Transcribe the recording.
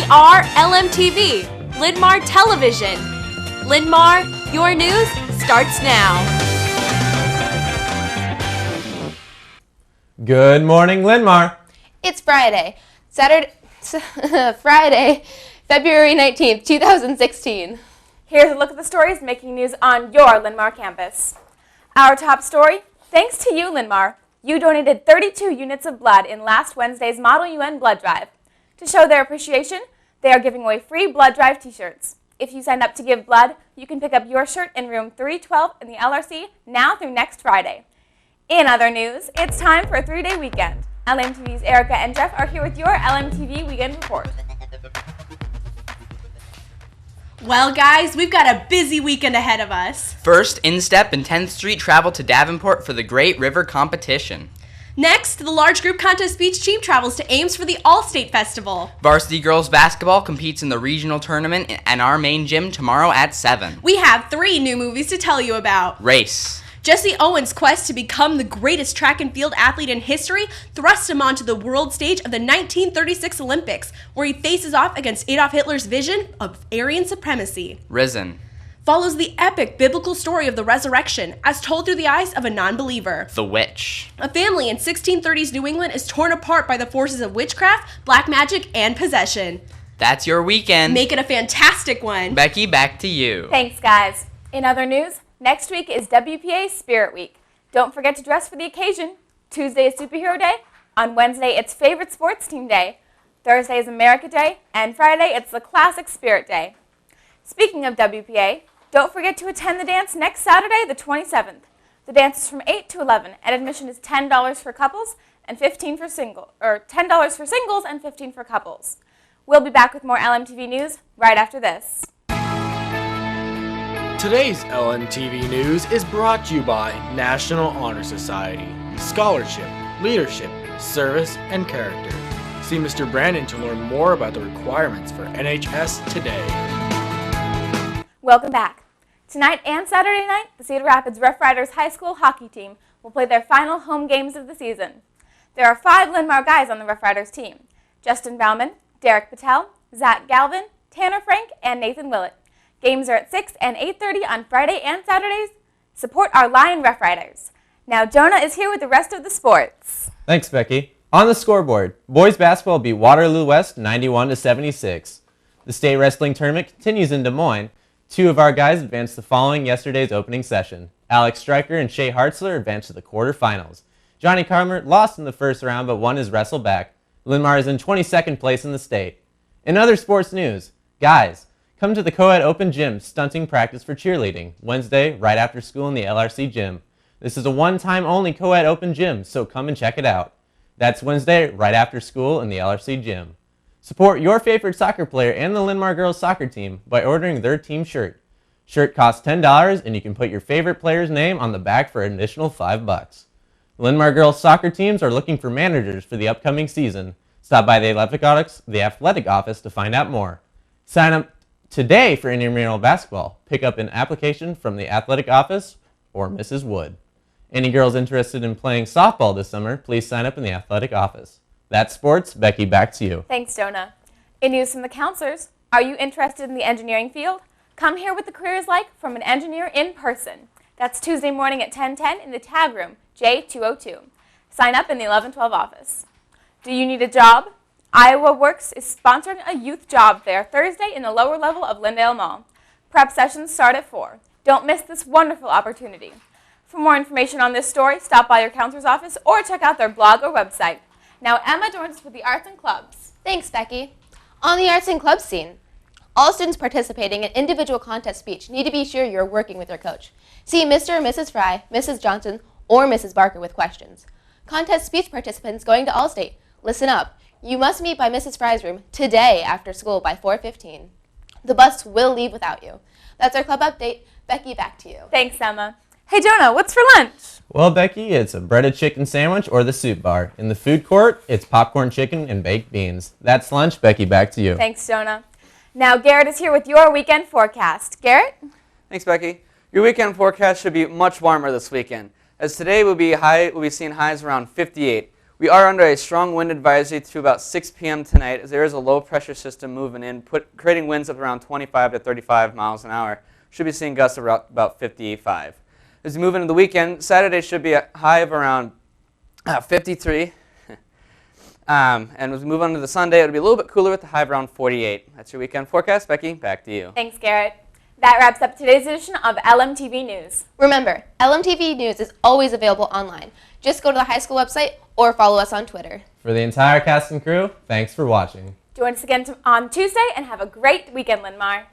are Lmtv, Linn-Mar Television. Linn-Mar, your news starts now. Good morning, Linn-Mar. It's Friday, Friday, February 19th, 2016. Here's a look at the stories making news on your Linn-Mar campus. Our top story, thanks to you, Linn-Mar, you donated 32 units of blood in last Wednesday's Model UN blood drive. To show their appreciation, they are giving away free blood drive t-shirts. If you sign up to give blood, you can pick up your shirt in room 312 in the LRC now through next Friday. In other news, it's time for a 3-day weekend. Lmtv's Erica and Jeff are here with your Lmtv Weekend Report. Well, guys, we've got a busy weekend ahead of us. First, Instep and 10th Street travel to Davenport for the Great River Competition. Next, the large group contest speech team travels to Ames for the All-State Festival. Varsity girls basketball competes in the regional tournament in our main gym tomorrow at 7. We have 3 new movies to tell you about. Race. Jesse Owens' quest to become the greatest track and field athlete in history thrust him onto the world stage of the 1936 Olympics, where he faces off against Adolf Hitler's vision of Aryan supremacy. Risen. Follows the epic biblical story of the resurrection as told through the eyes of a non-believer. The Witch. A family in 1630s New England is torn apart by the forces of witchcraft, black magic, and possession. That's your weekend. Make it a fantastic one. Becky, back to you. Thanks, guys. In other news, next week is WPA Spirit Week. Don't forget to dress for the occasion. Tuesday is Superhero Day. On Wednesday, it's Favorite Sports Team Day. Thursday is America Day. And Friday, it's the Classic Spirit Day. Speaking of WPA, don't forget to attend the dance next Saturday, the 27th. The dance is from 8 to 11, and admission is $10 for couples and $10 for singles and $15 for couples. We'll be back with more LMTV news right after this. Today's LMTV News is brought to you by National Honor Society. Scholarship, leadership, service, and character. See Mr. Brandon to learn more about the requirements for NHS today. Welcome back. Tonight and Saturday night, the Cedar Rapids Rough Riders High School hockey team will play their final home games of the season. There are 5 Linn-Mar guys on the Rough Riders team: Justin Bauman, Derek Patel, Zach Galvin, Tanner Frank, and Nathan Willett. Games are at 6 and 8:30 on Friday and Saturdays. Support our Lion Rough Riders. Now Jonah is here with the rest of the sports. Thanks, Becky. On the scoreboard, boys basketball beat Waterloo West 91-76. The state wrestling tournament continues in Des Moines. 2 of our guys advanced the following yesterday's opening session. Alex Stryker and Shea Hartzler advanced to the quarterfinals. Johnny Carmer lost in the first round but won his wrestle back. Linn-Mar is in 22nd place in the state. In other sports news, guys, come to the Co-Ed Open Gym stunting practice for cheerleading, Wednesday right after school in the LRC gym. This is a one-time only Co-Ed Open Gym, so come and check it out. That's Wednesday right after school in the LRC gym. Support your favorite soccer player and the Linn-Mar girls soccer team by ordering their team shirt. Shirt costs $10 and you can put your favorite player's name on the back for an additional $5. Linn-Mar girls soccer teams are looking for managers for the upcoming season. Stop by the athletic office to find out more. Sign up today for intramural basketball. Pick up an application from the athletic office or Mrs. Wood. Any girls interested in playing softball this summer, please sign up in the athletic office. That's sports. Becky, back to you. Thanks, Jonah. In news from the counselors, are you interested in the engineering field? Come hear what the career is like from an engineer in person. That's Tuesday morning at 10:10 in the tag room, J202. Sign up in the 1112 office. Do you need a job? Iowa Works is sponsoring a youth job fair Thursday in the lower level of Lindale Mall. Prep sessions start at 4. Don't miss this wonderful opportunity. For more information on this story, stop by your counselor's office or check out their blog or website. Now Emma joins us with the arts and clubs. Thanks, Becky. On the arts and clubs scene, all students participating in individual contest speech need to be sure you're working with your coach. See Mr. or Mrs. Fry, Mrs. Johnson, or Mrs. Barker with questions. Contest speech participants going to Allstate, listen up. You must meet by Mrs. Fry's room today after school by 4:15. The bus will leave without you. That's our club update. Becky, back to you. Thanks, Emma. Hey, Jonah, what's for lunch? Well, Becky, it's a breaded chicken sandwich or the soup bar. In the food court, it's popcorn chicken and baked beans. That's lunch. Becky, back to you. Thanks, Jonah. Now Garrett is here with your weekend forecast. Garrett? Thanks, Becky. Your weekend forecast should be much warmer this weekend, as today we'll be seeing highs around 58. We are under a strong wind advisory through about 6 p.m. tonight, as there is a low pressure system moving in, creating winds of around 25 to 35 miles an hour. Should be seeing gusts of about 55. As we move into the weekend, Saturday should be a high of around 53. And as we move on to the Sunday, it'll be a little bit cooler with the high of around 48. That's your weekend forecast. Becky, back to you. Thanks, Garrett. That wraps up today's edition of LMTV News. Remember, LMTV News is always available online. Just go to the high school website or follow us on Twitter. For the entire cast and crew, thanks for watching. Join us again on Tuesday and have a great weekend, Linn-Mar.